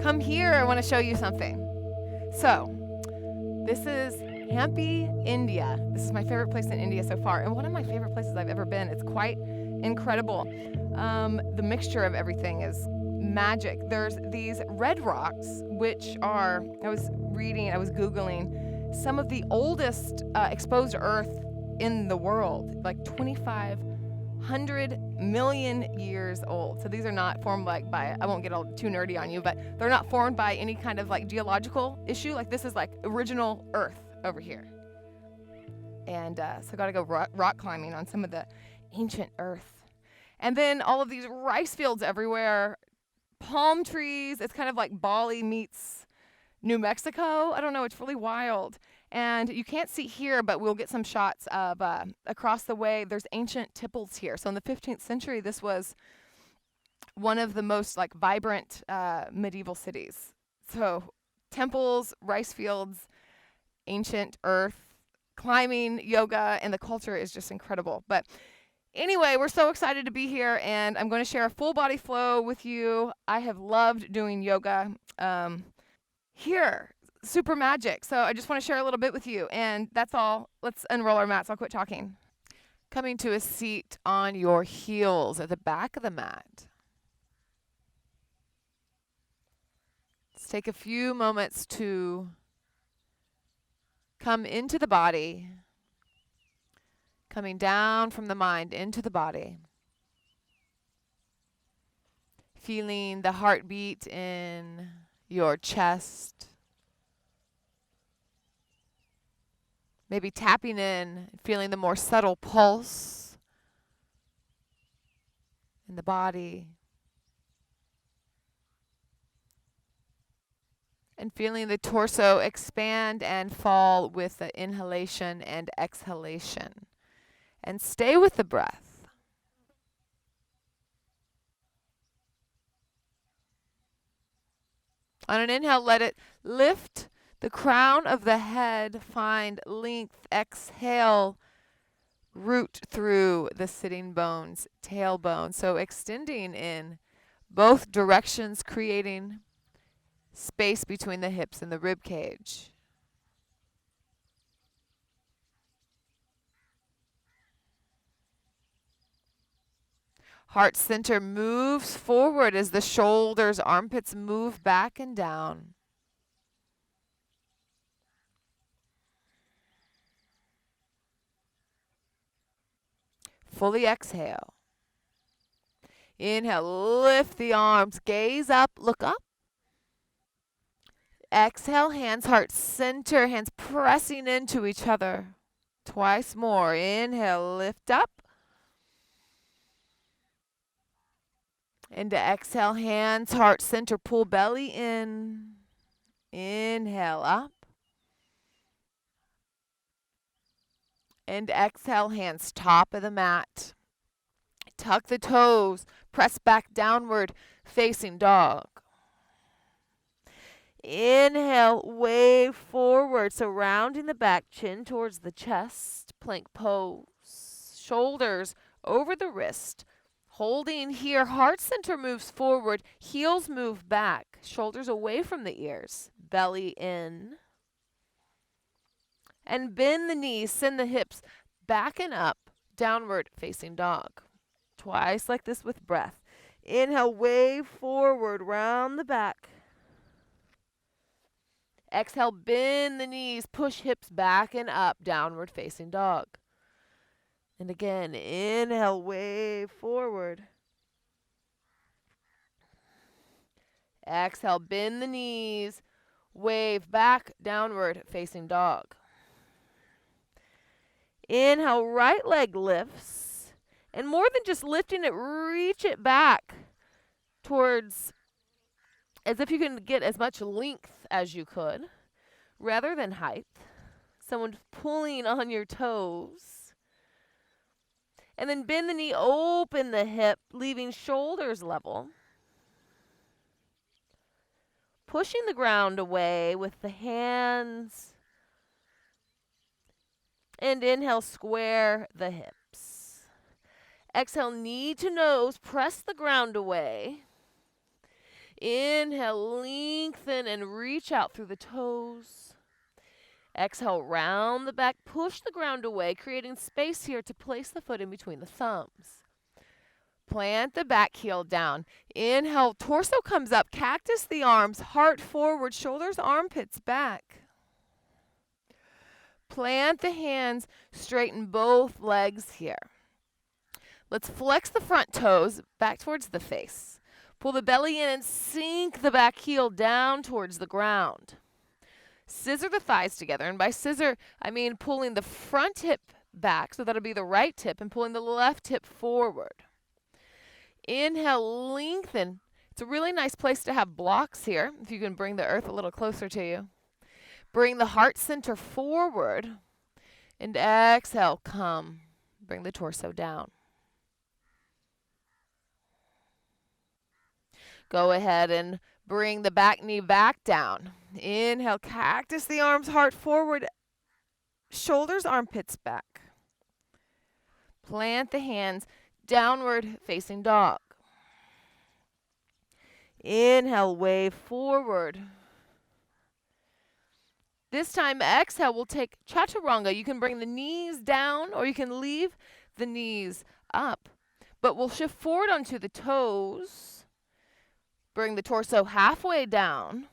Come here, I want to show you something. So, this is Hampi, India. This is my favorite place in India so far, and one of my favorite places I've ever been. It's quite incredible. The mixture of everything is magic. There's these red rocks, which are, I was Googling, some of the oldest exposed earth in the world, like 2,500 million years old. So these are not formed like by, I won't get all too nerdy on you, but they're not formed by any kind of like geological issue. Like this is like original earth over here. And so I got to go rock climbing on some of the ancient earth. And then all of these rice fields everywhere, palm trees. It's kind of like Bali meets New Mexico. I don't know. It's really wild. And you can't see here, but we'll get some shots of across the way. There's ancient temples here. So in the 15th century, this was one of the most like vibrant medieval cities. So temples, rice fields, ancient earth, climbing, yoga, and the culture is just incredible. But anyway, we're so excited to be here, and I'm going to share a full body flow with you. I have loved doing yoga here. Super magic. So I just want to share a little bit with you, and that's all. Let's unroll our mats. I'll quit talking. Coming to a seat on your heels at the back of the mat. Let's take a few moments to come into the body, coming down from the mind into the body. Feeling the heartbeat in your chest. Maybe tapping in, feeling the more subtle pulse in the body. And feeling the torso expand and fall with the inhalation and exhalation. And stay with the breath. On an inhale, let it lift the crown of the head, find length. Exhale, root through the sitting bones, tailbone. So extending in both directions, creating space between the hips and the rib cage. Heart center moves forward as the shoulders, armpits move back and down. Fully exhale. Inhale, lift the arms, gaze up, look up. Exhale, hands, heart center, hands pressing into each other. Twice more. Inhale, lift up. And exhale, hands, heart center, pull belly in. Inhale, up. And exhale, hands top of the mat. Tuck the toes, press back downward, facing dog. Inhale, wave forward, surrounding the back, chin towards the chest, plank pose. Shoulders over the wrist. Holding here, heart center moves forward, heels move back, shoulders away from the ears, belly in. And bend the knees, send the hips back and up, downward facing dog. Twice like this with breath. Inhale, wave forward, round the back. Exhale, bend the knees, push hips back and up, downward facing dog. And again, inhale, wave forward. Exhale, bend the knees, wave back, downward facing dog. Inhale, right leg lifts. And more than just lifting it, reach it back towards, as if you can get as much length as you could, rather than height. Someone pulling on your toes. And then bend the knee, open the hip, leaving shoulders level. Pushing the ground away with the hands. And inhale, square the hips. Exhale, knee to nose, press the ground away. Inhale, lengthen and reach out through the toes. Exhale, round the back, push the ground away, creating space here to place the foot in between the thumbs. Plant the back heel down. Inhale, torso comes up, cactus the arms, heart forward, shoulders, armpits back. Plant the hands, straighten both legs here. Let's flex the front toes back towards the face. Pull the belly in and sink the back heel down towards the ground. Scissor the thighs together, and by scissor, I mean pulling the front hip back, so that'll be the right hip, and pulling the left hip forward. Inhale, lengthen. It's a really nice place to have blocks here, if you can bring the earth a little closer to you. Bring the heart center forward, and exhale, come. Bring the torso down. Go ahead and bring the back knee back down. Inhale, cactus the arms, heart forward, shoulders, armpits back. Plant the hands, downward facing dog. Inhale, wave forward. This time, exhale, we'll take chaturanga. You can bring the knees down or you can leave the knees up. But we'll shift forward onto the toes. Bring the torso halfway down.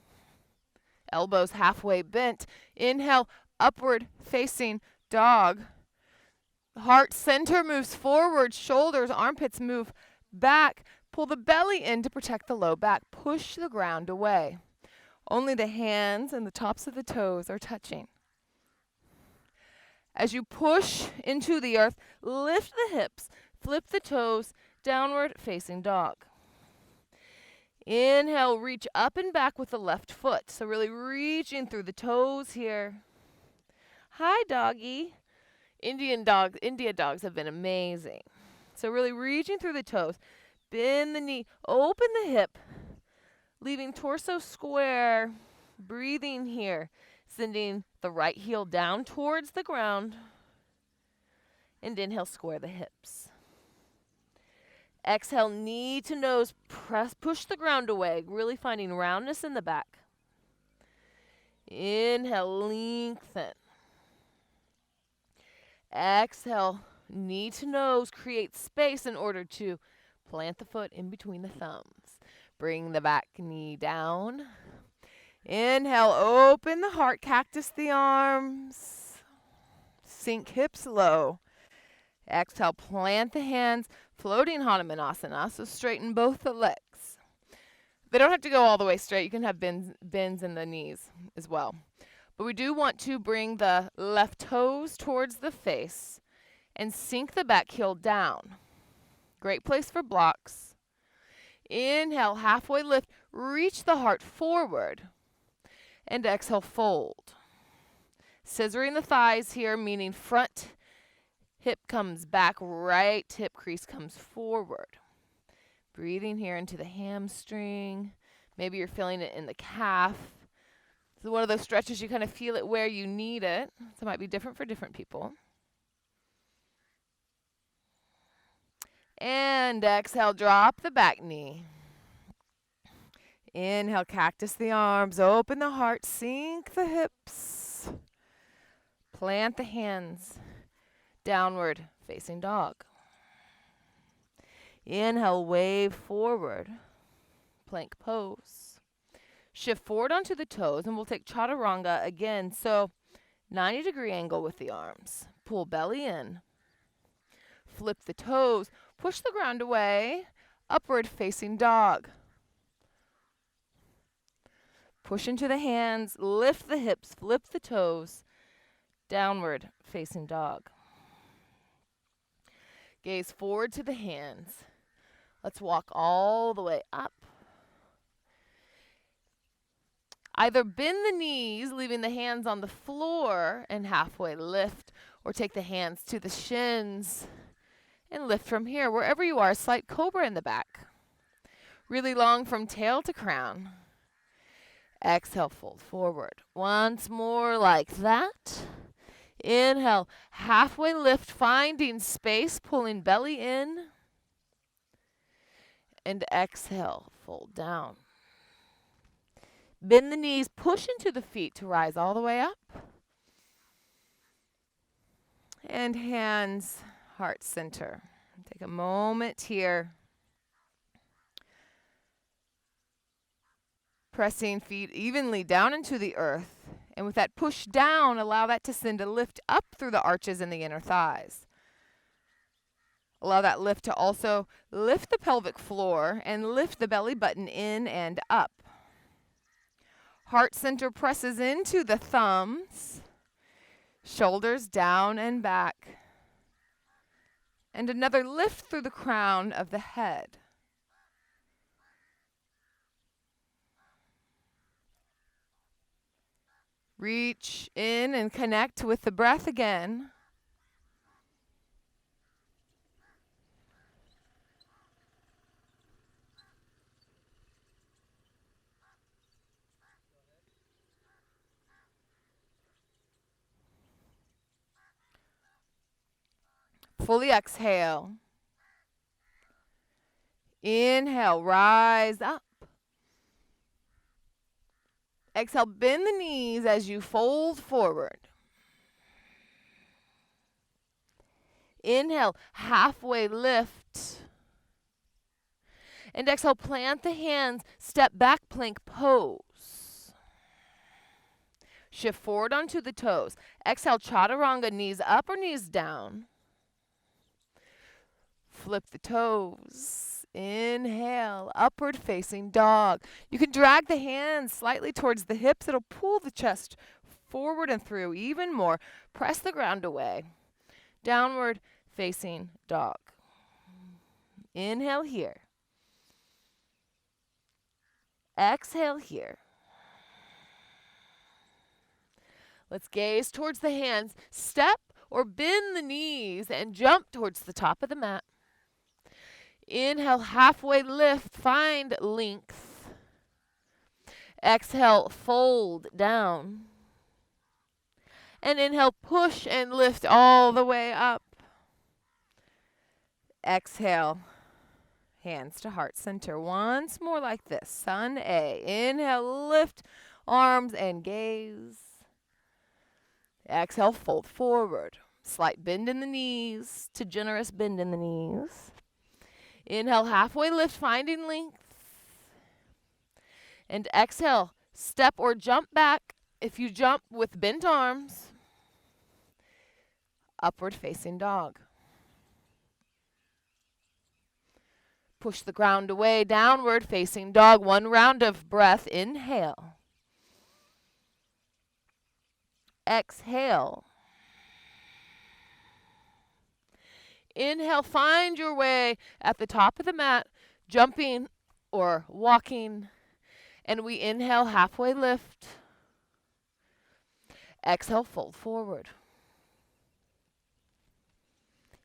Elbows halfway bent. Inhale, upward facing dog. Heart center moves forward. Shoulders, armpits move back. Pull the belly in to protect the low back. Push the ground away. Only the hands and the tops of the toes are touching. As you push into the earth, lift the hips, flip the toes, downward facing dog. Inhale, reach up and back with the left foot. So really reaching through the toes here. Hi, doggy. India dogs have been amazing. So really reaching through the toes. Bend the knee, open the hip, leaving torso square. Breathing here. Sending the right heel down towards the ground. And inhale, square the hips. Exhale, knee to nose, push the ground away, really finding roundness in the back. Inhale, lengthen. Exhale, knee to nose, create space in order to plant the foot in between the thumbs. Bring the back knee down. Inhale, open the heart, cactus the arms. Sink hips low. Exhale, plant the hands, floating Hanumanasana, so straighten both the legs. They don't have to go all the way straight. You can have bends in the knees as well. But we do want to bring the left toes towards the face and sink the back heel down. Great place for blocks. Inhale, halfway lift, reach the heart forward. And exhale, fold. Scissoring the thighs here, meaning front hip comes back, right hip crease comes forward. Breathing here into the hamstring. Maybe you're feeling it in the calf. So one of those stretches, you kind of feel it where you need it. So it might be different for different people. And exhale, drop the back knee. Inhale, cactus the arms, open the heart, sink the hips. Plant the hands, downward facing dog. Inhale, wave forward, plank pose. Shift forward onto the toes, and we'll take chaturanga again. So 90-degree angle with the arms. Pull belly in. Flip the toes, push the ground away, upward facing dog. Push into the hands, lift the hips, flip the toes, downward facing dog. Gaze forward to the hands. Let's walk all the way up. Either bend the knees, leaving the hands on the floor and halfway lift, or take the hands to the shins and lift from here. Wherever you are, slight cobra in the back. Really long from tail to crown. Exhale, fold forward. Once more like that. Inhale, halfway lift, finding space, pulling belly in. And exhale, fold down. Bend the knees, push into the feet to rise all the way up. And hands, heart center. Take a moment here. Pressing feet evenly down into the earth. And with that push down, allow that to send a lift up through the arches in the inner thighs. Allow that lift to also lift the pelvic floor and lift the belly button in and up. Heart center presses into the thumbs, shoulders down and back. And another lift through the crown of the head. Reach in and connect with the breath again. Fully exhale. Inhale, rise up. Exhale, bend the knees as you fold forward. Inhale, halfway lift. And exhale, plant the hands, step back plank pose. Shift forward onto the toes. Exhale, chaturanga, knees up or knees down. Flip the toes. Inhale, upward facing dog. You can drag the hands slightly towards the hips. It'll pull the chest forward and through even more. Press the ground away. Downward facing dog. Inhale here. Exhale here. Let's gaze towards the hands. Step or bend the knees and jump towards the top of the mat. Inhale, halfway lift, find length. Exhale, fold down. And inhale, push and lift all the way up. Exhale, hands to heart center. Once more like this, Sun A. Inhale, lift arms and gaze. Exhale, fold forward. Slight bend in the knees to generous bend in the knees. Inhale, halfway lift, finding length. And exhale, step or jump back. If you jump with bent arms, upward facing dog. Push the ground away, downward facing dog. One round of breath. Inhale. Exhale. Inhale, find your way at the top of the mat, jumping or walking. And we inhale, halfway lift. Exhale, fold forward.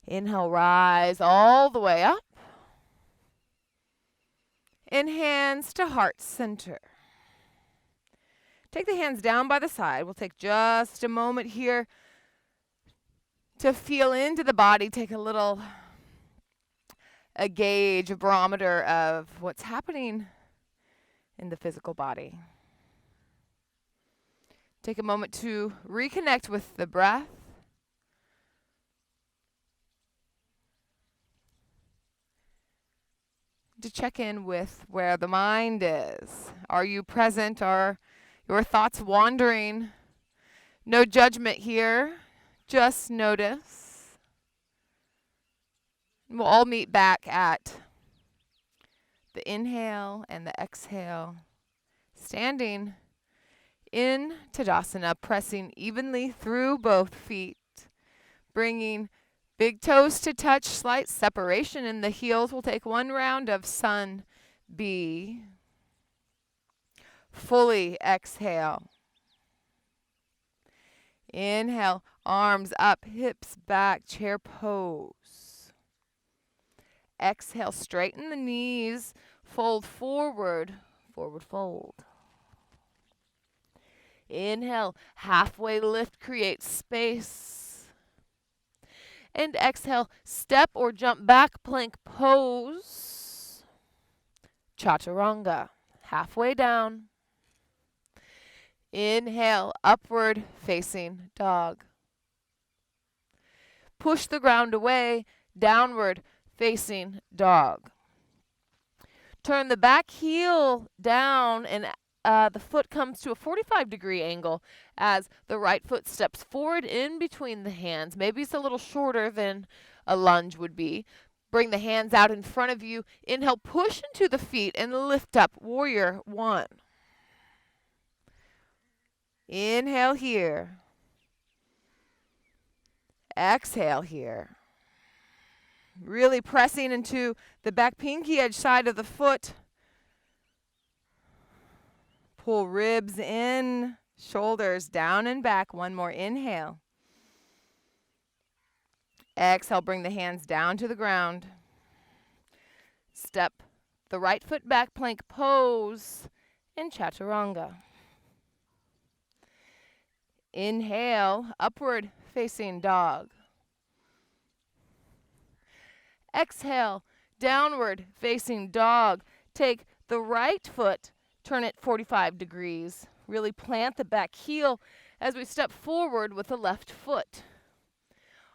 Inhale, rise all the way up. And hands to heart center. Take the hands down by the side. We'll take just a moment here to feel into the body. Take a gauge, a barometer of what's happening in the physical body. Take a moment to reconnect with the breath. To check in with where the mind is. Are you present? Are your thoughts wandering? No judgment here. Just notice. We'll all meet back at the inhale and the exhale. Standing in Tadasana, pressing evenly through both feet. Bringing big toes to touch, slight separation in the heels. We'll take one round of Sun B. Fully exhale. Inhale, arms up, hips back, chair pose. Exhale, straighten the knees, fold forward, forward fold. Inhale, halfway lift, create space. And exhale, step or jump back, plank pose. Chaturanga, halfway down. Inhale, upward facing dog. Push the ground away, downward facing dog. Turn the back heel down and the foot comes to a 45-degree angle as the right foot steps forward in between the hands. Maybe it's a little shorter than a lunge would be. Bring the hands out in front of you. Inhale, push into the feet and lift up. Warrior one. Inhale here. Exhale here. Really pressing into the back pinky edge side of the foot. Pull ribs in, shoulders down and back. One more inhale. Exhale, bring the hands down to the ground. Step the right foot back, plank pose in chaturanga. Inhale, upward facing dog. Exhale, downward facing dog. Take the right foot, turn it 45 degrees. Really plant the back heel as we step forward with the left foot.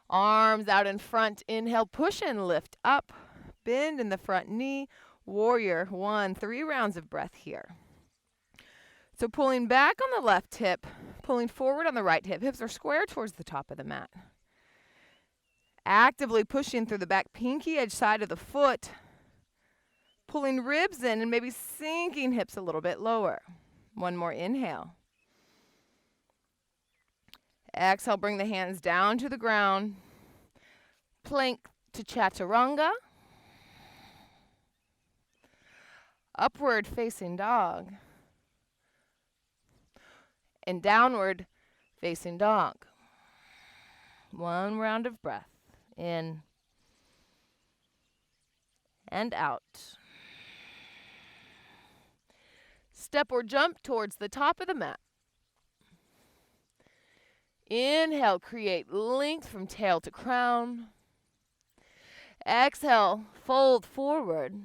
Arms out in front. Inhale, push and lift up. Bend in the front knee. Warrior one. 3 rounds of breath here. So pulling back on the left hip, pulling forward on the right hip. Hips are square towards the top of the mat. Actively pushing through the back pinky edge side of the foot. Pulling ribs in and maybe sinking hips a little bit lower. One more inhale. Exhale, bring the hands down to the ground. Plank to chaturanga. Upward facing dog. And downward facing dog. 1 round of breath. In and out. Step or jump towards the top of the mat. Inhale, create length from tail to crown. Exhale, fold forward.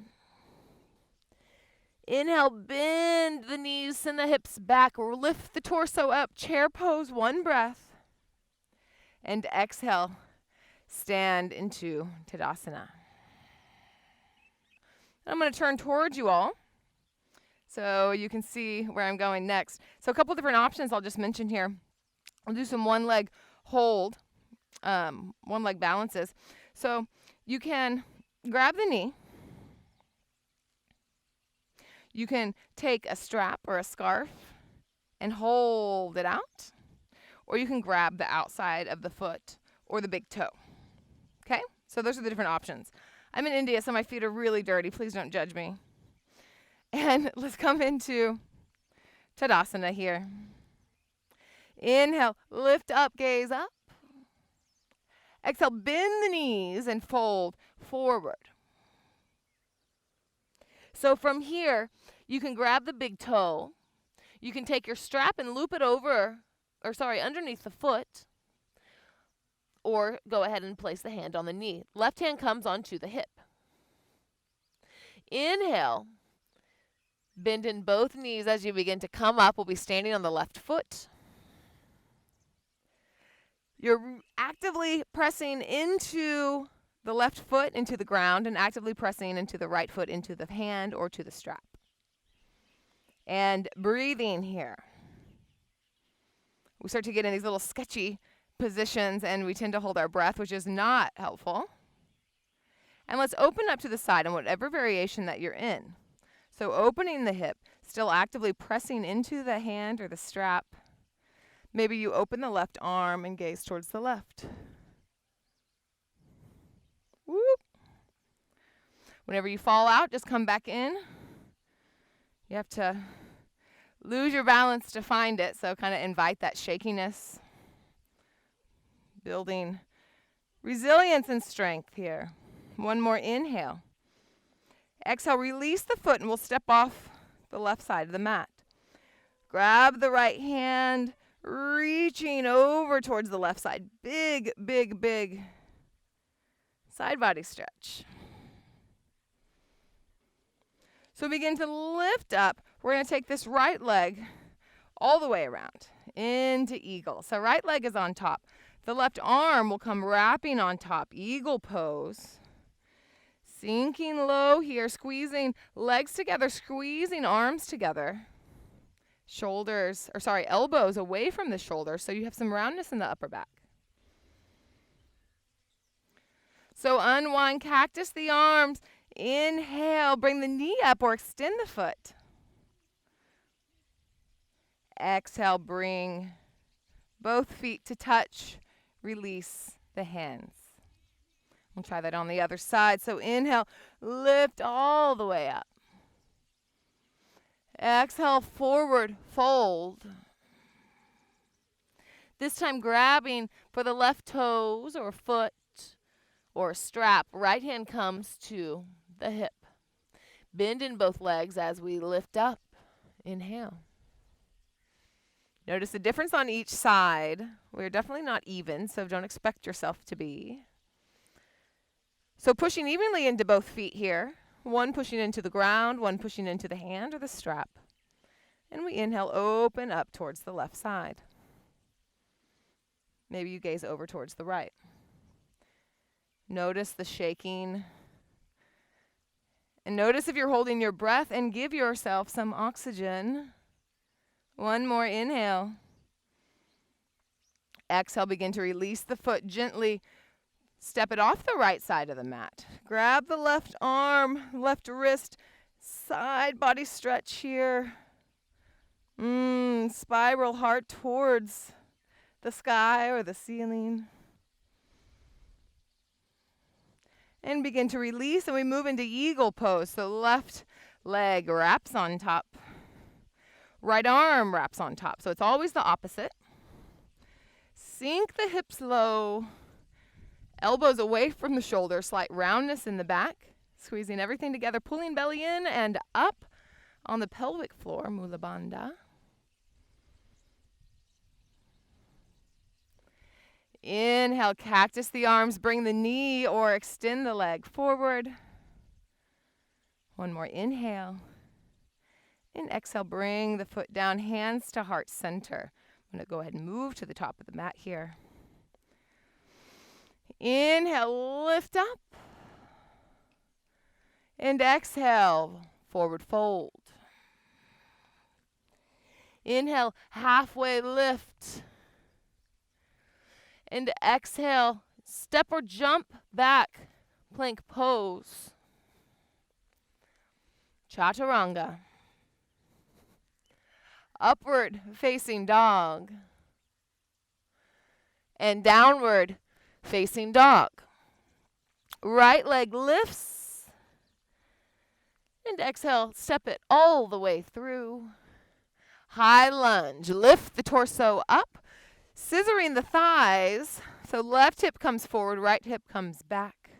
Inhale, bend the knees, send the hips back, or lift the torso up. Chair pose, 1 breath. And exhale, stand into Tadasana. I'm going to turn towards you all so you can see where I'm going next. So a couple different options I'll just mention here. I'll do some one leg hold, one leg balances. So you can grab the knee. You can take a strap or a scarf and hold it out. Or you can grab the outside of the foot or the big toe. Okay? So those are the different options. I'm in India, so my feet are really dirty. Please don't judge me. And let's come into Tadasana here. Inhale, lift up, gaze up. Exhale, bend the knees and fold forward. So from here, you can grab the big toe. You can take your strap and loop it underneath the foot. Or go ahead and place the hand on the knee. Left hand comes onto the hip. Inhale. Bend in both knees as you begin to come up. We'll be standing on the left foot. You're actively pressing into the left foot, into the ground, and actively pressing into the right foot, into the hand or to the strap. And breathing here. We start to get in these little sketchy positions and we tend to hold our breath, which is not helpful. And let's open up to the side in whatever variation that you're in. So opening the hip, still actively pressing into the hand or the strap. Maybe you open the left arm and gaze towards the left. Whoop. Whenever you fall out, just come back in. You have to lose your balance to find it, so kind of invite that shakiness. Building resilience and strength here. One more inhale. Exhale, release the foot and we'll step off the left side of the mat. Grab the right hand, reaching over towards the left side. Big, big, big side body stretch. So begin to lift up. We're going to take this right leg all the way around into eagle. So right leg is on top. The left arm will come wrapping on top, eagle pose. Sinking low here, squeezing legs together, squeezing arms together. Elbows away from the shoulders so you have some roundness in the upper back. So unwind, cactus the arms. Inhale, bring the knee up or extend the foot. Exhale, bring both feet to touch. Release the hands. We'll try that on the other side. So inhale, lift all the way up. Exhale, forward, fold. This time grabbing for the left toes or foot or strap. Right hand comes to the hip. Bend in both legs as we lift up. Inhale. Notice the difference on each side. We're definitely not even, so don't expect yourself to be. So pushing evenly into both feet here. One pushing into the ground, one pushing into the hand or the strap. And we inhale, open up towards the left side. Maybe you gaze over towards the right. Notice the shaking. And notice if you're holding your breath and give yourself some oxygen. One more inhale. Exhale, begin to release the foot gently. Step it off the right side of the mat. Grab the left arm, left wrist, side body stretch here. Spiral heart towards the sky or the ceiling. And begin to release, and we move into eagle pose. So left leg wraps on top. Right arm wraps on top. So it's always the opposite. Sink the hips low. Elbows away from the shoulder. Slight roundness in the back. Squeezing everything together. Pulling belly in and up on the pelvic floor. Mula Bandha. Inhale, cactus the arms. Bring the knee or extend the leg forward. One more inhale. And exhale, bring the foot down, hands to heart center. I'm going to go ahead and move to the top of the mat here. Inhale, lift up. And exhale, forward fold. Inhale, halfway lift. And exhale, step or jump back, plank pose. Chaturanga. Upward facing dog. And downward facing dog. Right leg lifts. And exhale, step it all the way through. High lunge. Lift the torso up. Scissoring the thighs. So left hip comes forward, right hip comes back.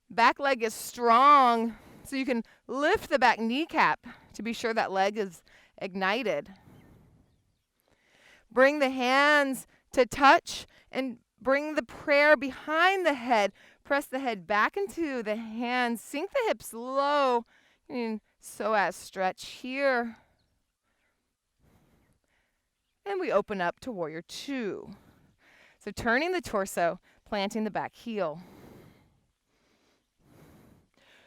Back leg is strong. So you can lift the back kneecap to be sure that leg is ignited. Bring the hands to touch and bring the prayer behind the head. Press the head back into the hands. Sink the hips low. So as stretch here. And we open up to warrior two. So turning the torso, planting the back heel.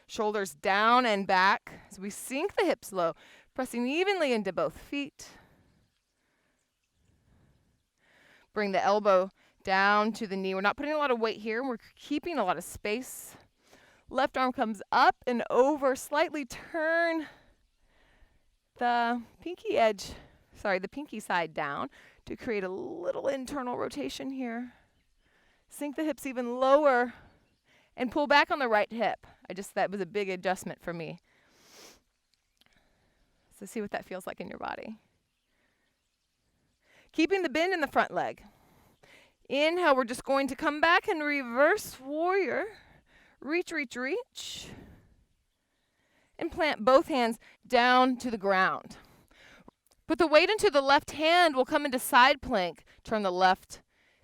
Shoulders down and back as we sink the hips low, pressing evenly into both feet. Bring the elbow down to the knee. We're not putting a lot of weight here. We're keeping a lot of space. Left arm comes up and over. Slightly turn the pinky side down to create a little internal rotation here. Sink the hips even lower and pull back on the right hip. That was a big adjustment for me. So see what that feels like in your body. Keeping the bend in the front leg. Inhale, we're just going to come back and reverse warrior. Reach, reach, reach. And plant both hands down to the ground. Put the weight into the left hand. We'll come into side plank. Turn the left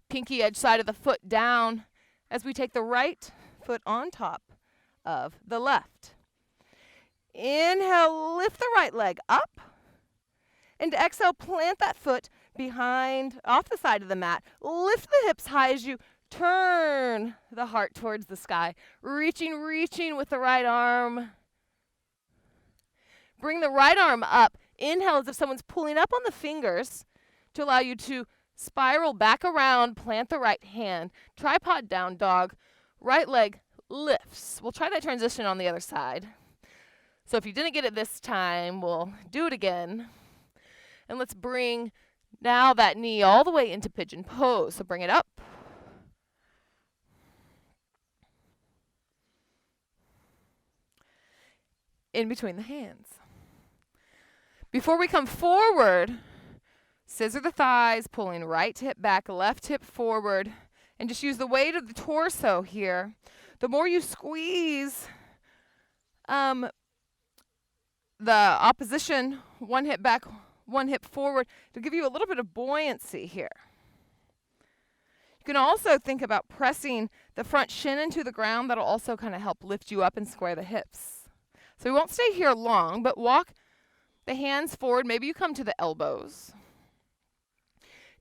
pinky edge side of the foot down as we take the right foot on top of the left. Inhale, lift the right leg up. And exhale, plant that foot behind, off the side of the mat. Lift the hips high as you turn the heart towards the sky. Reaching with the right arm. Bring the right arm up. Inhale as if someone's pulling up on the fingers to allow you to spiral back around. Plant the right hand. Tripod down dog. Right leg lifts. We'll try that transition on the other side. So if you didn't get it this time, we'll do it again. And let's bring now that knee all the way into pigeon pose. So bring it up. In between the hands. Before we come forward, scissor the thighs, pulling right hip back, left hip forward, and just use the weight of the torso here. The more you squeeze the opposition, one hip back, one hip forward, to give you a little bit of buoyancy here. You can also think about pressing the front shin into the ground. That'll also kind of help lift you up and square the hips. So we won't stay here long, but walk the hands forward. Maybe you come to the elbows.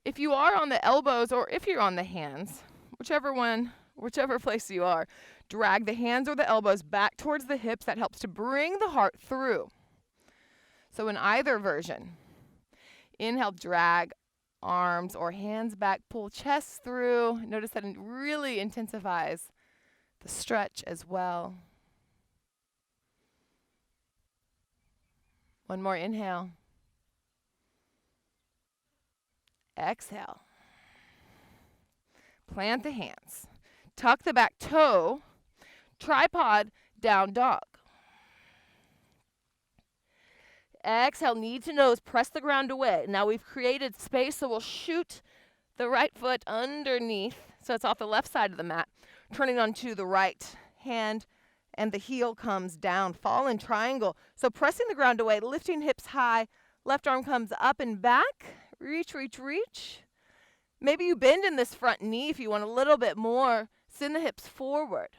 If you are on the elbows or if you're on the hands, whichever place you are, drag the hands or the elbows back towards the hips. That helps to bring the heart through. So in either version, inhale, drag arms or hands back, pull chest through. Notice that it really intensifies the stretch as well. One more inhale. Exhale. Plant the hands. Tuck the back toe. Tripod down dog. Exhale, knee to nose, press the ground away. Now we've created space, so we'll shoot the right foot underneath, so it's off the left side of the mat, turning onto the right hand, and the heel comes down. Fall in triangle. So pressing the ground away, lifting hips high, left arm comes up and back. Reach. Maybe you bend in this front knee if you want a little bit more. Send the hips forward.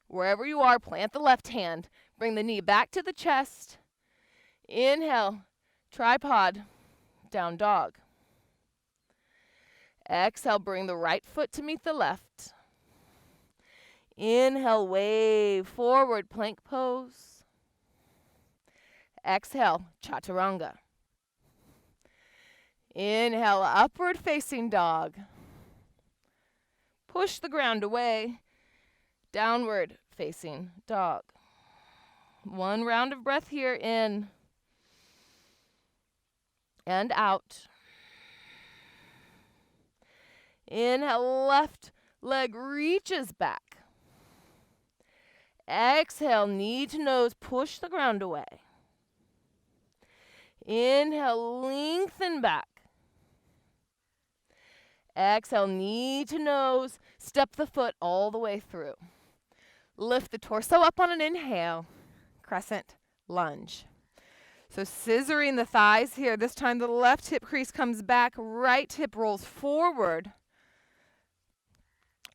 Wherever you are, plant the left hand. Bring the knee back to the chest. Inhale, tripod, down dog. Exhale, bring the right foot to meet the left. Inhale, wave forward, plank pose. Exhale, chaturanga. Inhale, upward facing dog. Push the ground away, downward facing dog. One round of breath here, in and out. Inhale, left leg reaches back. Exhale, knee to nose, push the ground away. Inhale, lengthen back. Exhale, knee to nose, step the foot all the way through. Lift the torso up on an inhale, crescent lunge. So scissoring the thighs here. This time the left hip crease comes back, right hip rolls forward.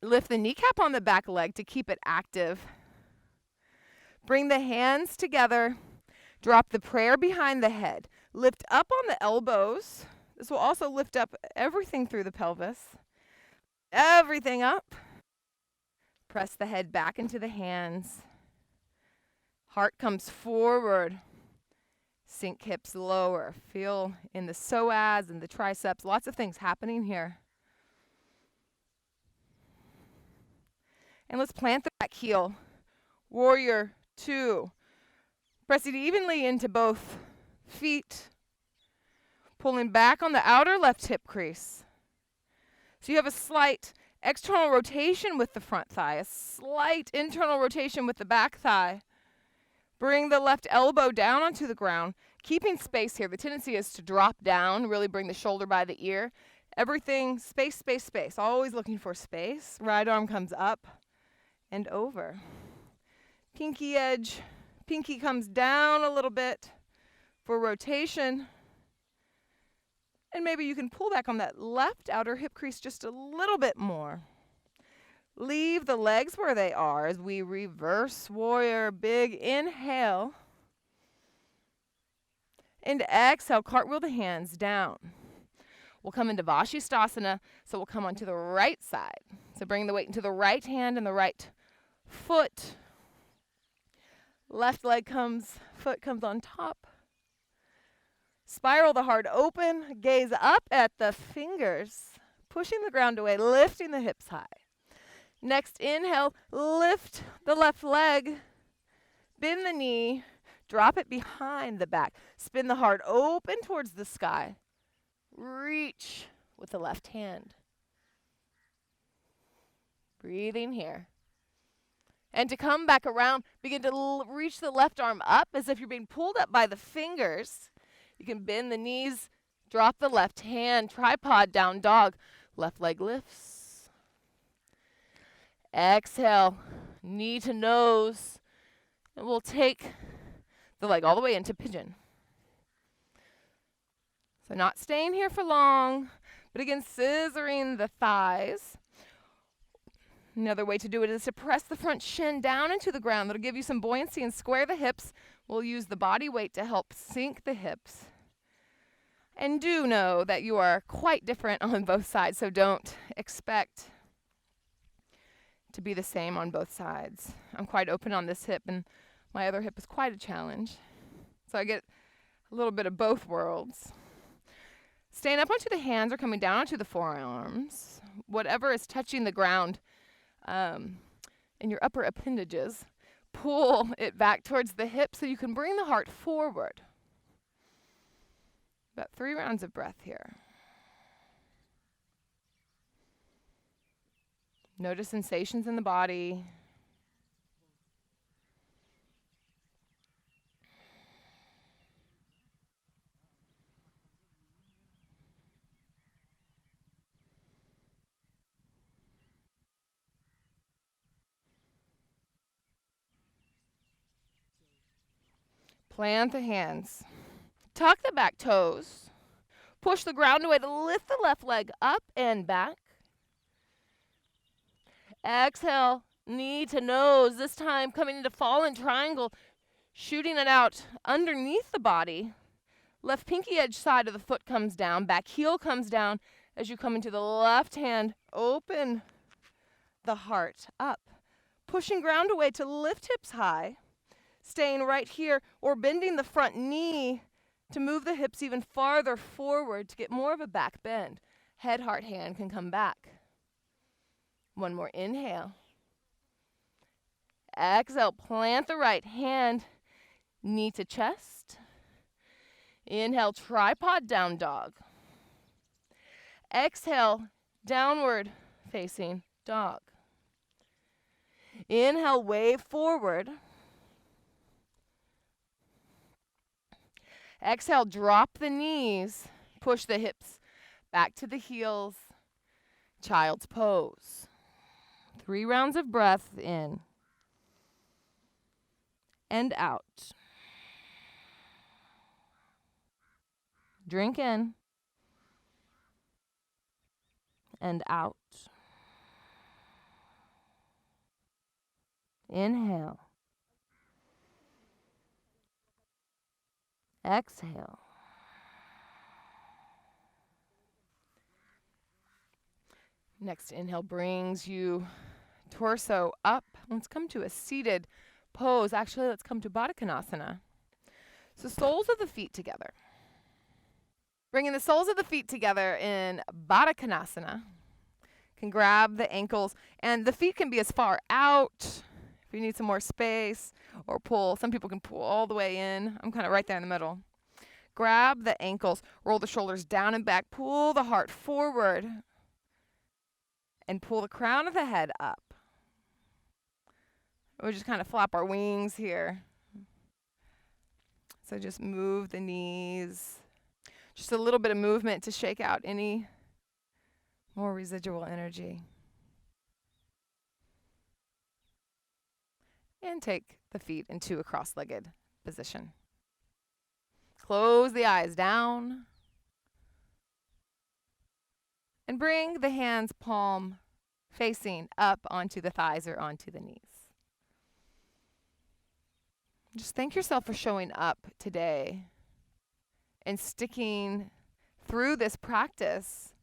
Lift the kneecap on the back leg to keep it active. Bring the hands together. Drop the prayer behind the head. Lift up on the elbows. This will also lift up everything through the pelvis. Everything up. Press the head back into the hands. Heart comes forward. Sink hips lower. Feel in the psoas and the triceps. Lots of things happening here. And let's plant the back heel. Warrior 2. Press it evenly into both feet. Pulling back on the outer left hip crease. So you have a slight external rotation with the front thigh, a slight internal rotation with the back thigh. Bring the left elbow down onto the ground, keeping space here. The tendency is to drop down, really bring the shoulder by the ear. Everything, space. Always looking for space. Right arm comes up and over. Pinky edge. Pinky comes down a little bit for rotation. And maybe you can pull back on that left outer hip crease just a little bit more. Leave the legs where they are as we reverse warrior. Big inhale. And exhale, cartwheel the hands down. We'll come into Vashisthasana, so we'll come onto the right side. So bring the weight into the right hand and the right foot. Left foot comes on top. Spiral the heart open, gaze up at the fingers, pushing the ground away, lifting the hips high. Next inhale, lift the left leg, bend the knee, drop it behind the back. Spin the heart open towards the sky. Reach with the left hand. Breathing here. And to come back around, begin to reach the left arm up as if you're being pulled up by the fingers. You can bend the knees, drop the left hand, tripod down dog. Left leg lifts. Exhale, knee to nose. And we'll take the leg all the way into pigeon. So not staying here for long, but again, scissoring the thighs. Another way to do it is to press the front shin down into the ground. That'll give you some buoyancy and square the hips. We'll use the body weight to help sink the hips. And do know that you are quite different on both sides, so don't expect to be the same on both sides. I'm quite open on this hip, and my other hip is quite a challenge. So I get a little bit of both worlds. Staying up onto the hands or coming down onto the forearms. Whatever is touching the ground in your upper appendages, pull it back towards the hip so you can bring the heart forward. About 3 rounds of breath here. Notice sensations in the body. Plant the hands. Tuck the back toes. Push the ground away to lift the left leg up and back. Exhale, knee to nose. This time coming into fallen triangle, shooting it out underneath the body. Left pinky edge side of the foot comes down. Back heel comes down as you come into the left hand. Open the heart up. Pushing ground away to lift hips high. Staying right here or bending the front knee to move the hips even farther forward to get more of a back bend. Head, heart, hand can come back. One more inhale. Exhale, plant the right hand, knee to chest. Inhale, tripod down dog. Exhale, downward facing dog. Inhale, wave forward. Exhale, drop the knees, push the hips back to the heels, child's pose. 3 rounds of breath in and out. Drink in and out. Inhale. Exhale. Next inhale brings you torso up. Let's come to a seated pose. Actually, let's come to Baddha Konasana. So soles of the feet together. Bringing the soles of the feet together in Baddha Konasana. Can grab the ankles, and the feet can be as far out if you need some more space, or pull. Some people can pull all the way in. I'm kind of right there in the middle. Grab the ankles, roll the shoulders down and back, pull the heart forward, and pull the crown of the head up. We'll just kind of flap our wings here. So just move the knees. Just a little bit of movement to shake out any more residual energy. And take the feet into a cross-legged position. Close the eyes down. And bring the hands palm facing up onto the thighs or onto the knees. Just thank yourself for showing up today and sticking through this practice.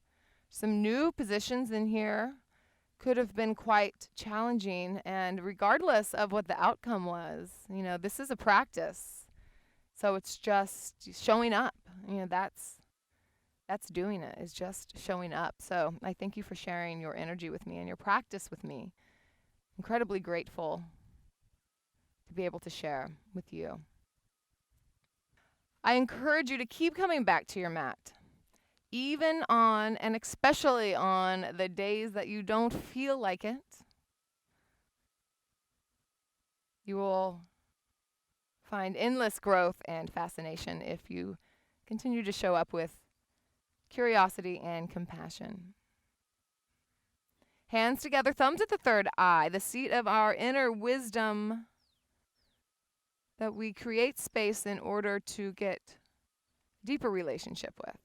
Some new positions in here could have been quite challenging, and regardless of what the outcome was, this is a practice. So it's just showing up. That's doing it, is just showing up. So I thank you for sharing your energy with me and your practice with me. Incredibly grateful to be able to share with you. I encourage you to keep coming back to your mat, even on and especially on the days that you don't feel like it. You will find endless growth and fascination if you continue to show up with curiosity and compassion. Hands together, thumbs at the third eye, the seat of our inner wisdom that we create space in order to get deeper relationship with.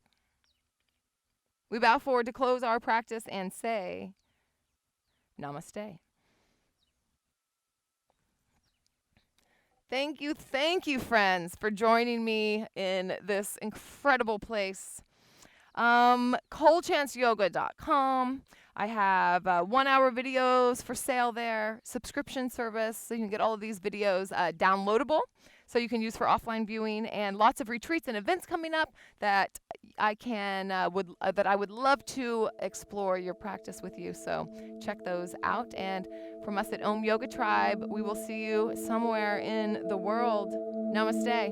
We bow forward to close our practice and say, Namaste. Thank you, friends, for joining me in this incredible place. coldchanceyoga.com. I have 1-hour videos for sale there, subscription service, so you can get all of these videos downloadable, so you can use for offline viewing, and lots of retreats and events coming up that I would love to explore your practice with you. So check those out. And from us at Om Yoga Tribe, we will see you somewhere in the world. Namaste.